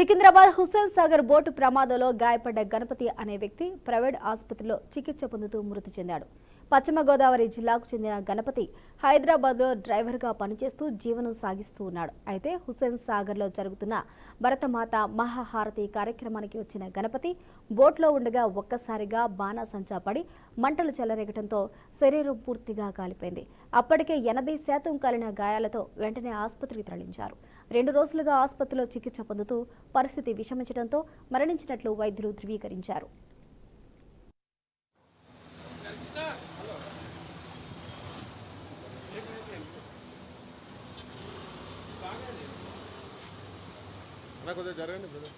Secunderabad Hussain Sagar boat ప్రమాదంలో గాయపడ్డ గణపతి అనే వ్యక్తి ప్రైవేట్ ఆసుపత్రిలో చికిత్స పొందుతూ మృతి చెందాడు. పశ్చిమ గోదావరి జిల్లాకు చెందిన గణపతి హైదరాబాద్లో డ్రైవర్గా పనిచేస్తూ జీవనం సాగిస్తూ ఉన్నాడు. అయితే హుస్సేన్ సాగర్లో జరుగుతున్న భరతమాత మహాహారతి కార్యక్రమానికి వచ్చిన గణపతి బోట్లో ఉండగా ఒక్కసారిగా బాణాసంచా పడి మంటలు చెలరేగడంతో శరీరం పూర్తిగా కాలిపోయింది. అప్పటికే 80% కాలిన గాయాలతో వెంటనే ఆసుపత్రికి తరలించారు. 2 రోజులుగా ఆసుపత్రిలో చికిత్స పొందుతూ పరిస్థితి విషమించడంతో మరణించినట్లు వైద్యులు ధృవీకరించారు. నాకు జరగండి బ్రదర్.